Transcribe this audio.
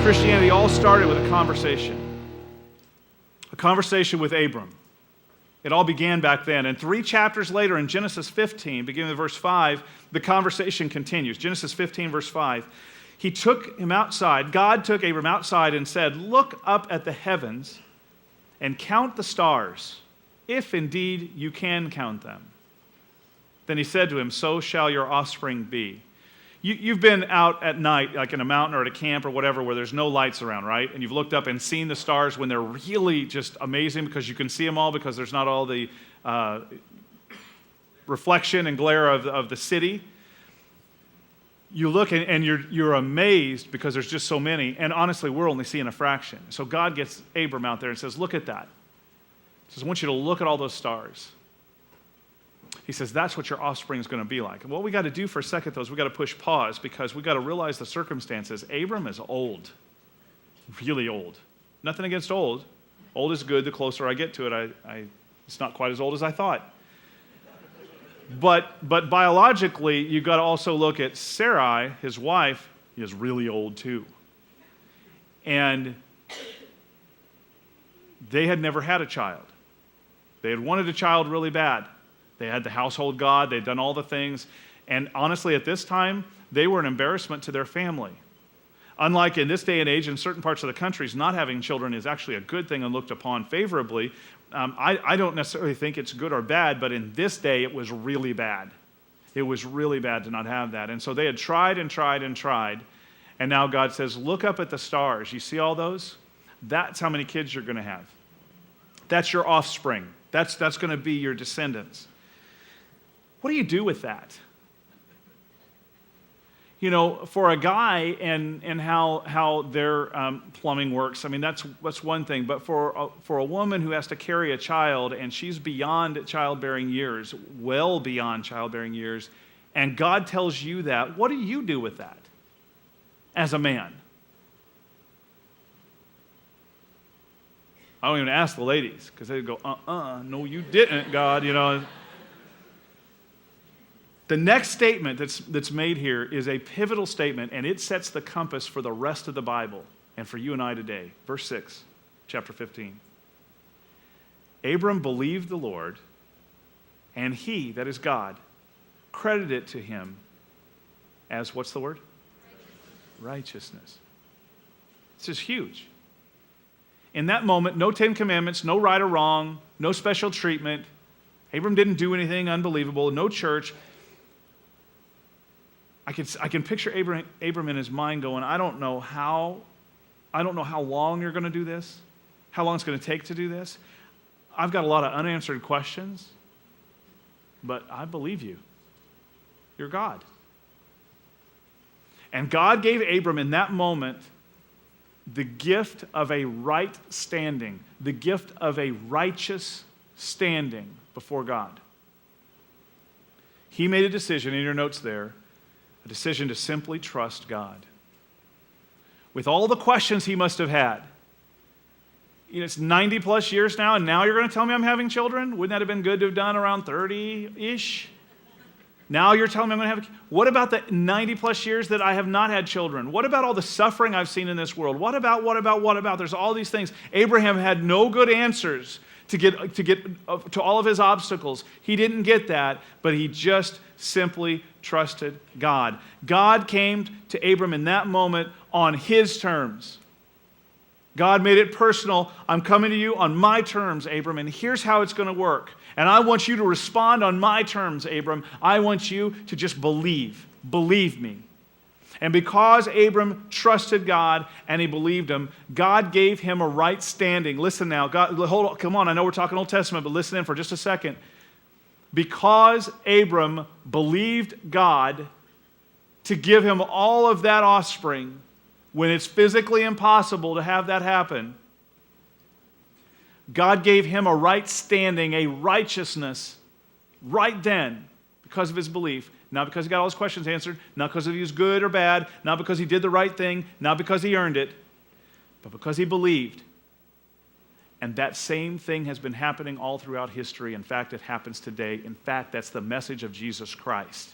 Christianity all started with a conversation with Abram. It all began back then. And 3 chapters later in Genesis 15, beginning with verse 5, the conversation continues. Genesis 15, verse 5. He took him outside. God took Abram outside and said, "Look up at the heavens and count the stars, if indeed you can count them." Then he said to him, "So shall your offspring be." You've been out at night, like in a mountain or at a camp or whatever, where there's no lights around, right? And you've looked up and seen the stars when they're really just amazing because you can see them all because there's not all the reflection and glare of the city. You look and you're amazed because there's just so many. And honestly, we're only seeing a fraction. So God gets Abram out there and says, "Look at that." He says, "I want you to look at all those stars." He says, "That's what your offspring is going to be like." And what we got to do for a second, though, is we got to push pause because we got to realize the circumstances. Abram is old, really old. Nothing against old. Old is good. The closer I get to it, it's not quite as old as I thought. But biologically, you've got to also look at Sarai, his wife, is really old too. And they had never had a child. They had wanted a child really bad. They had the household god. They'd done all the things. And honestly, at this time, they were an embarrassment to their family. Unlike in this day and age, in certain parts of the countries, not having children is actually a good thing and looked upon favorably. I don't necessarily think it's good or bad, but in this day, it was really bad. It was really bad to not have that. And so they had tried and tried and tried. And now God says, "Look up at the stars. You see all those? That's how many kids you're going to have. That's your offspring. That's going to be your descendants." What do you do with that? You know, for a guy and how their plumbing works, I mean, that's one thing. But for a woman who has to carry a child and she's beyond childbearing years, well beyond childbearing years, and God tells you that, what do you do with that as a man? I don't even ask the ladies because they go, no, you didn't, God, you know. The next statement that's made here is a pivotal statement, and it sets the compass for the rest of the Bible and for you and I today. Verse 6, chapter 15. Abram believed the Lord, and he, that is God, credited it to him as, what's the word? Righteousness. This is huge. In that moment, no 10 Commandments, no right or wrong, no special treatment. Abram didn't do anything unbelievable, no church. I can picture Abram in his mind going, I don't know how long you're going to do this, how long it's going to take to do this. I've got a lot of unanswered questions, but I believe you. You're God. And God gave Abram in that moment the gift of a right standing, the gift of a righteous standing before God. He made a decision, in your notes there, a decision to simply trust God. With all the questions he must have had. You know, it's 90 plus years now, and now you're going to tell me I'm having children? Wouldn't that have been good to have done around 30-ish? Now you're telling me I'm going to have... What about the 90 plus years that I have not had children? What about all the suffering I've seen in this world? What about? There's all these things. Abraham had no good answers to get to all of his obstacles. He didn't get that, but he just simply trusted God. God came to Abram in that moment on his terms. God made it personal. I'm coming to you on my terms, Abram, and here's how it's going to work. And I want you to respond on my terms, Abram. I want you to just believe. Believe me. And because Abram trusted God and he believed him, God gave him a right standing. Listen now. God, hold on, come on. I know we're talking Old Testament, but listen in for just a second. Because Abram believed God to give him all of that offspring when it's physically impossible to have that happen, God gave him a right standing, a righteousness right then because of his belief. Not because he got all his questions answered, not because he was good or bad, not because he did the right thing, not because he earned it, but because he believed. And that same thing has been happening all throughout history. In fact, it happens today. In fact, that's the message of Jesus Christ.